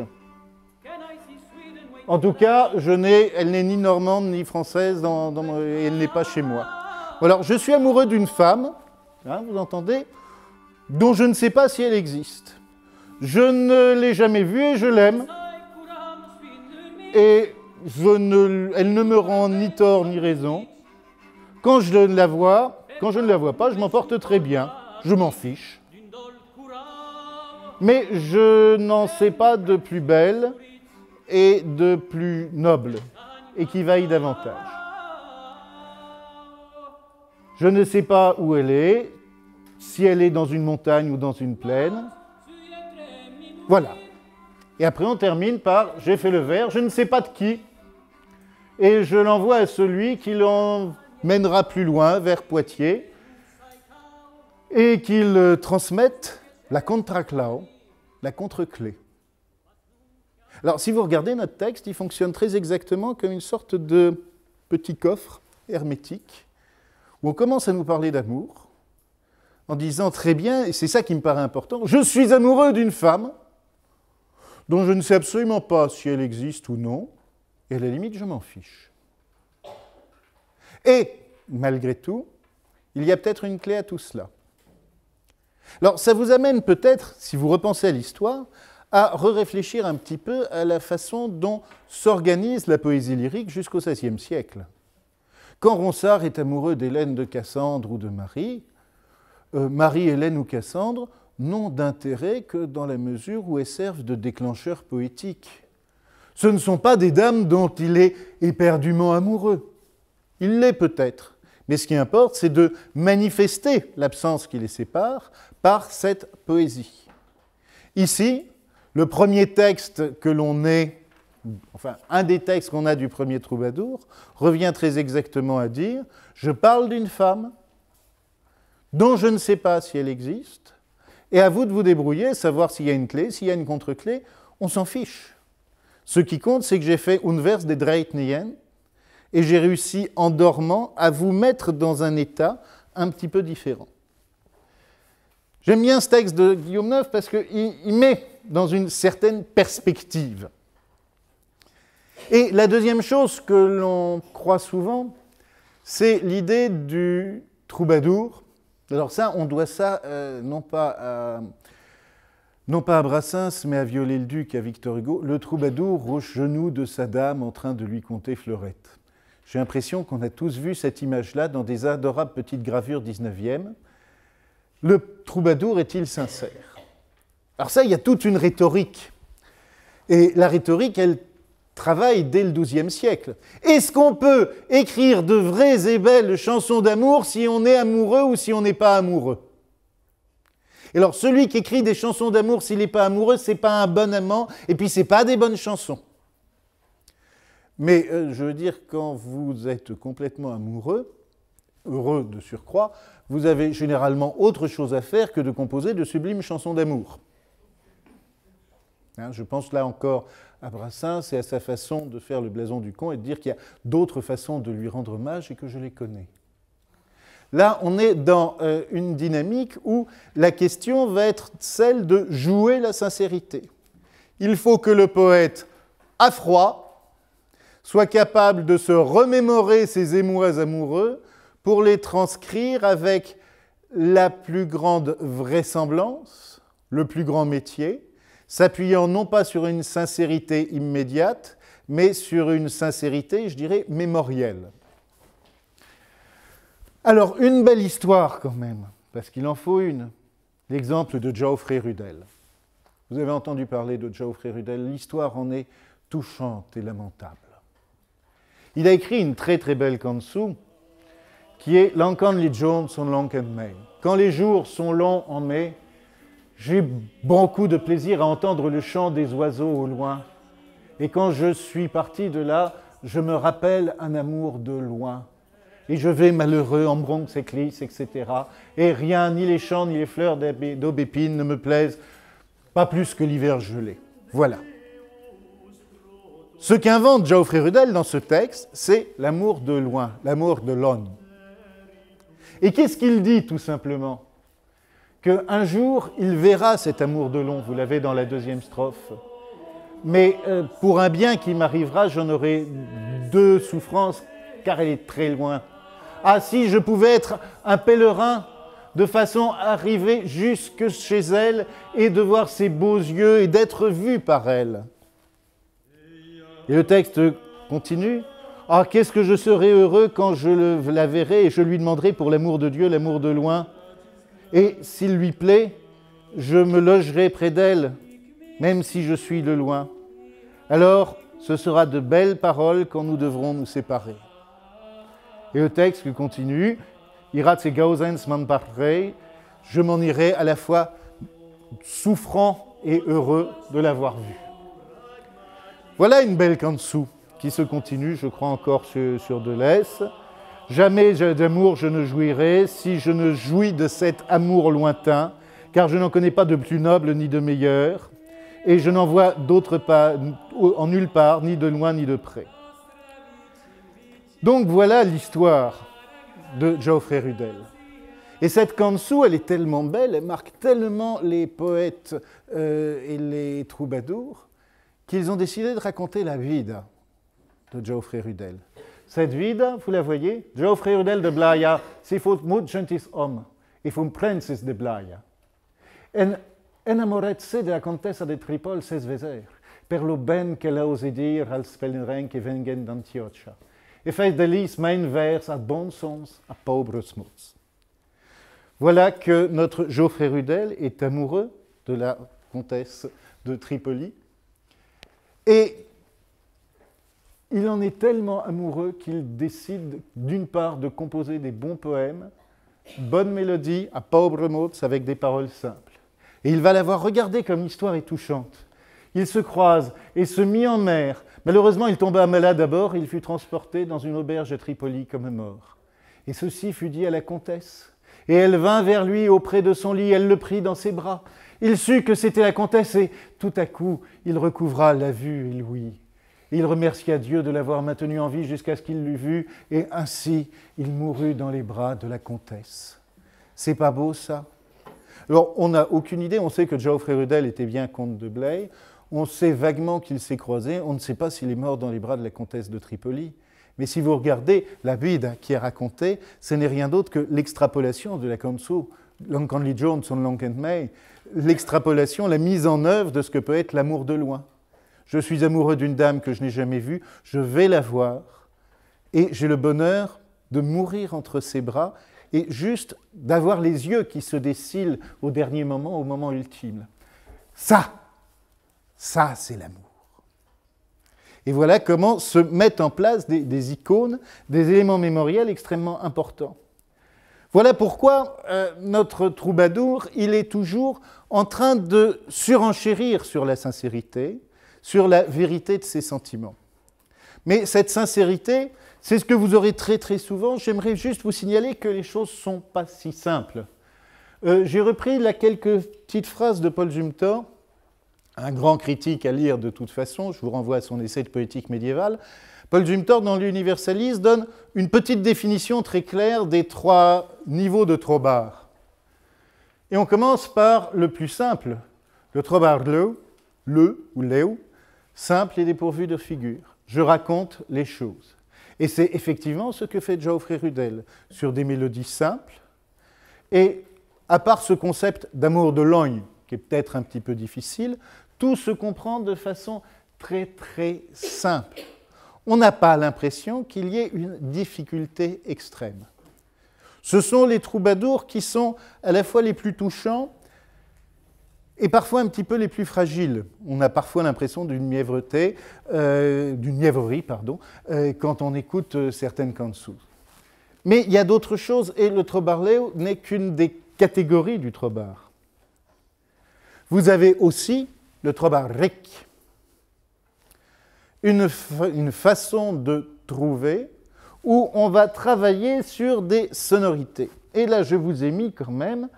A: En tout cas, elle n'est ni normande ni française, et elle n'est pas chez moi. Alors, je suis amoureux d'une femme, hein, vous entendez, dont je ne sais pas si elle existe. Je ne l'ai jamais vue et je l'aime. Et elle ne me rend ni tort ni raison. Quand je ne la vois pas, je m'en porte très bien. Je m'en fiche. Mais je n'en sais pas de plus belle et de plus noble et qui vaille davantage. Je ne sais pas où elle est, si elle est dans une montagne ou dans une plaine. Voilà. Et après, on termine par « j'ai fait le vers, je ne sais pas de qui, et je l'envoie à celui qui l'emmènera plus loin, vers Poitiers, et qu'il transmette la contraclao, la contre-clé. » Alors, si vous regardez notre texte, il fonctionne très exactement comme une sorte de petit coffre hermétique, où on commence à nous parler d'amour, en disant très bien, et c'est ça qui me paraît important, « je suis amoureux d'une femme », dont je ne sais absolument pas si elle existe ou non, et à la limite, je m'en fiche. Et, malgré tout, il y a peut-être une clé à tout cela. Alors, ça vous amène peut-être, si vous repensez à l'histoire, à réfléchir un petit peu à la façon dont s'organise la poésie lyrique jusqu'au XVIe siècle. Quand Ronsard est amoureux d'Hélène de Cassandre ou de Marie, Marie, Hélène ou Cassandre n'ont d'intérêt que dans la mesure où elles servent de déclencheurs poétiques. Ce ne sont pas des dames dont il est éperdument amoureux. Il l'est peut-être, mais ce qui importe, c'est de manifester l'absence qui les sépare par cette poésie. Ici, le premier texte que l'on ait, enfin un des textes qu'on a du premier troubadour, revient très exactement à dire « Je parle d'une femme dont je ne sais pas si elle existe, et à vous de vous débrouiller, savoir s'il y a une clé, s'il y a une contre-clé, on s'en fiche. Ce qui compte, c'est que j'ai fait un vers des Dreitnien, et j'ai réussi en dormant à vous mettre dans un état un petit peu différent. » J'aime bien ce texte de Guillaume IX parce qu'il met dans une certaine perspective. Et la deuxième chose que l'on croit souvent, c'est l'idée du troubadour. Alors ça, on doit ça non pas à Brassens, mais à Viollet-le-Duc, à Victor Hugo, le troubadour au genou de sa dame en train de lui conter fleurette. J'ai l'impression qu'on a tous vu cette image-là dans des adorables petites gravures 19e. Le troubadour est-il sincère? Alors ça, il y a toute une rhétorique. Et la rhétorique, elle travaille dès le XIIe siècle. Est-ce qu'on peut écrire de vraies et belles chansons d'amour si on est amoureux ou si on n'est pas amoureux? Et alors, celui qui écrit des chansons d'amour s'il n'est pas amoureux, ce n'est pas un bon amant, et puis ce n'est pas des bonnes chansons. Mais je veux dire, quand vous êtes complètement amoureux, heureux de surcroît, vous avez généralement autre chose à faire que de composer de sublimes chansons d'amour. Hein, je pense là encore à Brassens et à sa façon de faire le blason du con et de dire qu'il y a d'autres façons de lui rendre hommage et que je les connais. Là, on est dans une dynamique où la question va être celle de jouer la sincérité. Il faut que le poète, à froid, soit capable de se remémorer ses émois amoureux pour les transcrire avec la plus grande vraisemblance, le plus grand métier, s'appuyant non pas sur une sincérité immédiate, mais sur une sincérité, je dirais, mémorielle. Alors, une belle histoire quand même, parce qu'il en faut une. L'exemple de Geoffrey Rudel. Vous avez entendu parler de Geoffrey Rudel, l'histoire en est touchante et lamentable. Il a écrit une très très belle canzone qui est « Quand les jours sont longs en mai ». Quand les jours sont longs en mai, j'ai beaucoup de plaisir à entendre le chant des oiseaux au loin. Et quand je suis parti de là, je me rappelle un amour de loin. Et je vais malheureux en Bronx et Clis, etc. Et rien, ni les champs, ni les fleurs d'aubépine ne me plaisent, pas plus que l'hiver gelé. Voilà. Ce qu'invente Geoffrey Rudel dans ce texte, c'est l'amour de loin, l'amour de l'homme. Et qu'est-ce qu'il dit tout simplement? Qu'un jour, il verra cet amour de long, vous l'avez dans la deuxième strophe. Mais pour un bien qui m'arrivera, j'en aurai deux souffrances, car elle est très loin. Ah, si je pouvais être un pèlerin, de façon à arriver jusque chez elle et de voir ses beaux yeux et d'être vu par elle. Et le texte continue. Ah, qu'est-ce que je serai heureux quand je la verrai et je lui demanderai pour l'amour de Dieu, l'amour de loin. Et s'il lui plaît, je me logerai près d'elle, même si je suis de loin. Alors, ce sera de belles paroles quand nous devrons nous séparer. Et le texte continue, Irat se gausens man parrei, je m'en irai à la fois souffrant et heureux de l'avoir vue. Voilà une belle canzou qui se continue, je crois encore sur Deleuze. Jamais d'amour je ne jouirai si je ne jouis de cet amour lointain, car je n'en connais pas de plus noble ni de meilleur, et je n'en vois d'autre pas, en nulle part, ni de loin ni de près. Donc voilà l'histoire de Geoffrey Rudel. Et cette canzou, elle est tellement belle, elle marque tellement les poètes et les troubadours, qu'ils ont décidé de raconter la vida de Geoffrey Rudel. Cette vida, vous la voyez, Geoffrey Rudel de Blaia, si faut gentis homme, et fum princes de Blaia. En enamoret-se de la comtesse de Tripol 16 vezer, per lo ben qu'elle a osé dire als pèlerins que vengen d'Antiocha. Et fait de lis mein vers à bon sens, à pauvre smuts. Voilà que notre Geoffrey Rudel est amoureux de la comtesse de Tripoli. Et il en est tellement amoureux qu'il décide d'une part de composer des bons poèmes, bonnes mélodies, à pauvre mots, avec des paroles simples. Et il va la voir, regardez comme l'histoire est touchante. Ils se croisent et se mit en mer. Malheureusement, il tomba malade d'abord, il fut transporté dans une auberge de Tripoli comme mort. Et ceci fut dit à la comtesse. Et elle vint vers lui auprès de son lit, elle le prit dans ses bras. Il sut que c'était la comtesse et tout à coup, il recouvra la vue et l'ouïe. Il remercia Dieu de l'avoir maintenu en vie jusqu'à ce qu'il l'eût vu, et ainsi il mourut dans les bras de la comtesse. C'est pas beau, ça? Alors, on n'a aucune idée, on sait que Geoffrey Rudel était bien comte de Blaye, on sait vaguement qu'il s'est croisé, on ne sait pas s'il est mort dans les bras de la comtesse de Tripoli. Mais si vous regardez la vida qui est racontée, ce n'est rien d'autre que l'extrapolation de la canzone Quand les jours sont longs en mai, l'extrapolation, la mise en œuvre de ce que peut être l'amour de loin. Je suis amoureux d'une dame que je n'ai jamais vue, je vais la voir, et j'ai le bonheur de mourir entre ses bras, et juste d'avoir les yeux qui se décilent au dernier moment, au moment ultime. Ça c'est l'amour. Et voilà comment se mettent en place des icônes, des éléments mémoriels extrêmement importants. Voilà pourquoi notre troubadour, il est toujours en train de surenchérir sur la sincérité, sur la vérité de ses sentiments. Mais cette sincérité, c'est ce que vous aurez très très souvent. J'aimerais juste vous signaler que les choses ne sont pas si simples. J'ai repris là quelques petites phrases de Paul Zumthor, un grand critique à lire de toute façon, je vous renvoie à son essai de poétique médiévale. Paul Zumthor, dans l'Universaliste, donne une petite définition très claire des 3 niveaux de Trobar. Et on commence par le plus simple, le Trobar le ou leu, simple et dépourvu de figure. Je raconte les choses. Et c'est effectivement ce que fait Geoffrey Rudel, sur des mélodies simples. Et à part ce concept d'amour de l'ogne, qui est peut-être un petit peu difficile, tout se comprend de façon très très simple. On n'a pas l'impression qu'il y ait une difficulté extrême. Ce sont les troubadours qui sont à la fois les plus touchants et parfois un petit peu les plus fragiles. On a parfois l'impression d'une mièvrerie, quand on écoute certaines cançons. Mais il y a d'autres choses, et le trobarleo n'est qu'une des catégories du trobar. Vous avez aussi le trobarric, une façon de trouver où on va travailler sur des sonorités. Et là, je vous ai mis quand même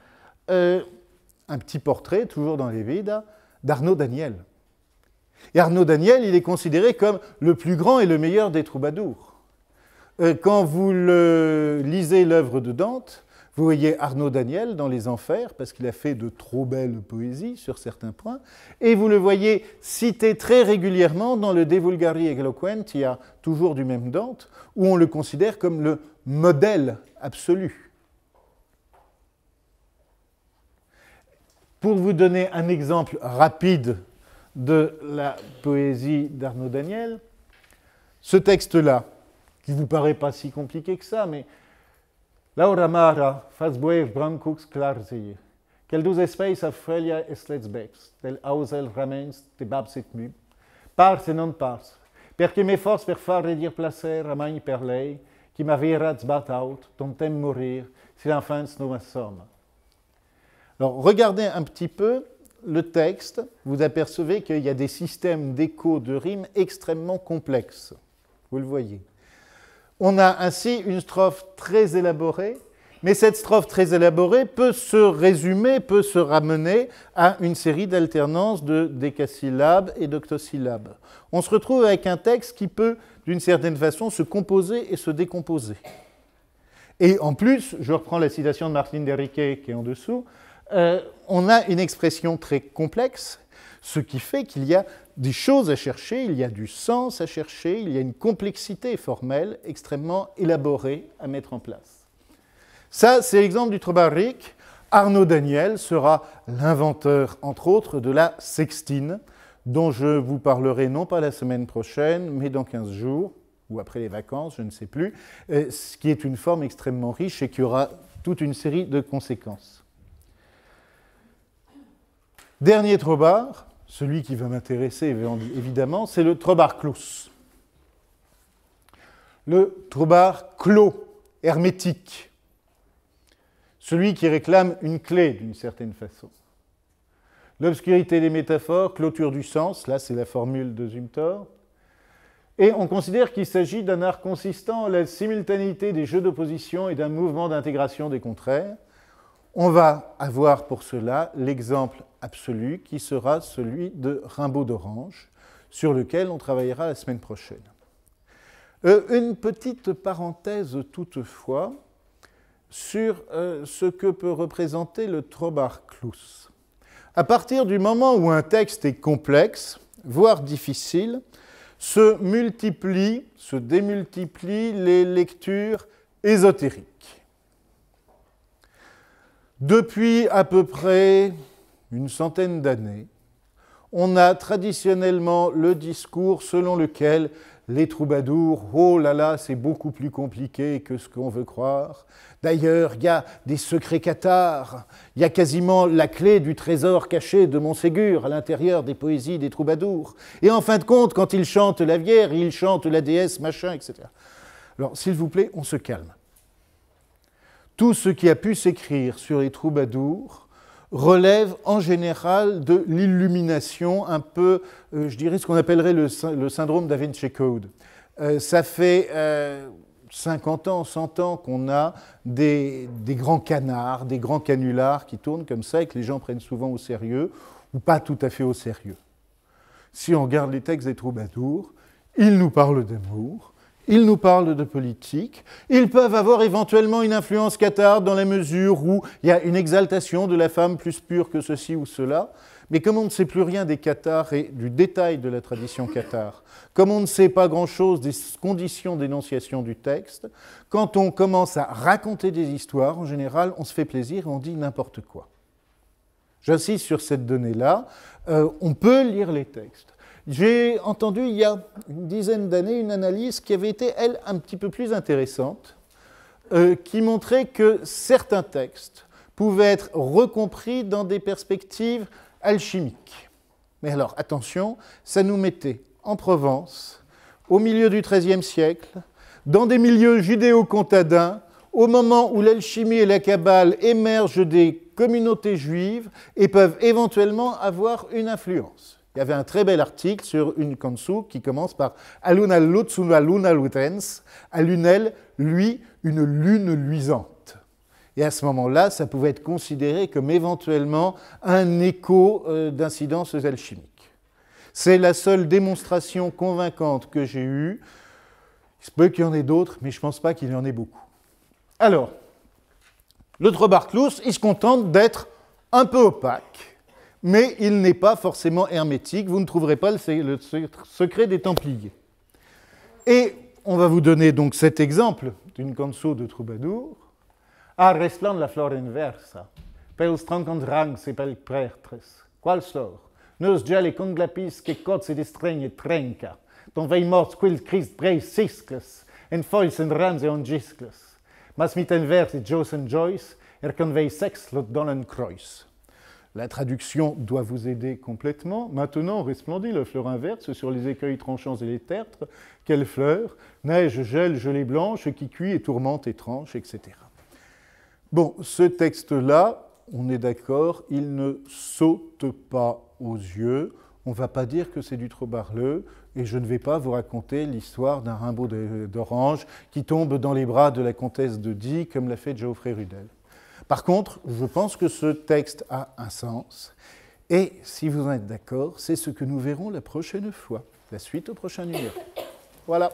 A: un petit portrait, toujours dans les Védas, d'Arnaud Daniel. Et Arnaud Daniel, il est considéré comme le plus grand et le meilleur des troubadours. Quand vous lisez l'œuvre de Dante, vous voyez Arnaud Daniel dans les Enfers, parce qu'il a fait de trop belles poésies sur certains points, et vous le voyez cité très régulièrement dans le De Vulgari Eloquentia, toujours du même Dante, où on le considère comme le modèle absolu. Pour vous donner un exemple rapide de la poésie d'Arnaud Daniel, ce texte-là, qui ne vous paraît pas si compliqué que ça, mais Laura Mara, faz boer brancux clarzeie, quel douze espèces a frelia esletsbex, del ausel ramens de babsit mu, pars et non pars, perché me force per far redir placer a magni per lei, qui m'avera zbat out, dont aime mourir, si l'enfance no m'assomme. Alors, regardez un petit peu le texte, vous apercevez qu'il y a des systèmes d'écho de rimes extrêmement complexes. Vous le voyez. On a ainsi une strophe très élaborée, mais cette strophe très élaborée peut se résumer, peut se ramener à une série d'alternances de décasyllabes et d'octosyllabes. On se retrouve avec un texte qui peut, d'une certaine façon, se composer et se décomposer. Et en plus, je reprends la citation de Martin Derriquet qui est en dessous, on a une expression très complexe, ce qui fait qu'il y a des choses à chercher, il y a du sens à chercher, il y a une complexité formelle extrêmement élaborée à mettre en place. Ça, c'est l'exemple du trobarric. Arnaud Daniel sera l'inventeur, entre autres, de la sextine, dont je vous parlerai non pas la semaine prochaine, mais dans 15 jours, ou après les vacances, je ne sais plus, ce qui est une forme extrêmement riche et qui aura toute une série de conséquences. Dernier trobar, celui qui va m'intéresser évidemment, c'est le trobar clos. Le trobar clos, hermétique. Celui qui réclame une clé d'une certaine façon. L'obscurité des métaphores, clôture du sens, là c'est la formule de Zumthor. Et on considère qu'il s'agit d'un art consistant en la simultanéité des jeux d'opposition et d'un mouvement d'intégration des contraires. On va avoir pour cela l'exemple absolu qui sera celui de Rimbaud d'Orange, sur lequel on travaillera la semaine prochaine. Une petite parenthèse toutefois sur ce que peut représenter le trobar clos. À partir du moment où un texte est complexe, voire difficile, se démultiplient les lectures ésotériques. Depuis à peu près une centaine d'années, on a traditionnellement le discours selon lequel les troubadours, oh là là, c'est beaucoup plus compliqué que ce qu'on veut croire. D'ailleurs, il y a des secrets cathares, il y a quasiment la clé du trésor caché de Montségur à l'intérieur des poésies des troubadours. Et en fin de compte, quand ils chantent la Vierge, ils chantent la déesse, machin, etc. Alors, s'il vous plaît, on se calme. Tout ce qui a pu s'écrire sur les troubadours relève en général de l'illumination, un peu, je dirais, ce qu'on appellerait le syndrome Da Vinci Code. Ça fait 50 ans, 100 ans qu'on a des grands canards, des grands canulars qui tournent comme ça et que les gens prennent souvent au sérieux, ou pas tout à fait au sérieux. Si on regarde les textes des troubadours, ils nous parlent d'amour, ils nous parlent de politique, ils peuvent avoir éventuellement une influence cathaре dans la mesure où il y a une exaltation de la femme plus pure que ceci ou cela, mais comme on ne sait plus rien des cathares et du détail de la tradition cathare, comme on ne sait pas grand-chose des conditions d'énonciation du texte, quand on commence à raconter des histoires, en général, on se fait plaisir et on dit n'importe quoi. J'insiste sur cette donnée-là, on peut lire les textes. J'ai entendu il y a une dizaine d'années une analyse qui avait été, elle, un petit peu plus intéressante, qui montrait que certains textes pouvaient être recompris dans des perspectives alchimiques. Mais alors, attention, ça nous mettait en Provence, au milieu du XIIIe siècle, dans des milieux judéo-comtadins, au moment où l'alchimie et la Kabbale émergent des communautés juives et peuvent éventuellement avoir une influence. Il y avait un très bel article sur une kansu qui commence par « Alunal lutsuna luna lutens », Alunel, lui, une lune luisante. Et à ce moment-là, ça pouvait être considéré comme éventuellement un écho d'incidences alchimiques. C'est la seule démonstration convaincante que j'ai eue. Il se peut qu'il y en ait d'autres, mais je ne pense pas qu'il y en ait beaucoup. Alors, le Trobarclus, il se contente d'être un peu opaque, mais il n'est pas forcément hermétique. Vous ne trouverez pas le secret des Templiers. Et on va vous donner donc cet exemple d'une canso de troubadour. Ah, respland la flor inversa, pels trancant rangs et pel pretres, qual sor, nos geli conglapis que cots et distregne trenca, ton vei morts quil Christ brei ciscles, en foils en rams et en giscles, mas mit en vers et Jos en Joyce, con vei sex lot donen croix. La traduction doit vous aider complètement. Maintenant, resplendit la fleur inverse sur les écueils tranchants et les tertres. Quelle fleur? Neige, gel, gelée blanche, qui cuit et tourmente et tranche, etc. Bon, ce texte-là, on est d'accord, il ne saute pas aux yeux. On ne va pas dire que c'est du Trobarleux, et je ne vais pas vous raconter l'histoire d'un Rimbaud d'Orange qui tombe dans les bras de la comtesse de Die, comme l'a fait Geoffrey Rudel. Par contre, je pense que ce texte a un sens, et si vous en êtes d'accord, c'est ce que nous verrons la prochaine fois, la suite au prochain numéro. Voilà.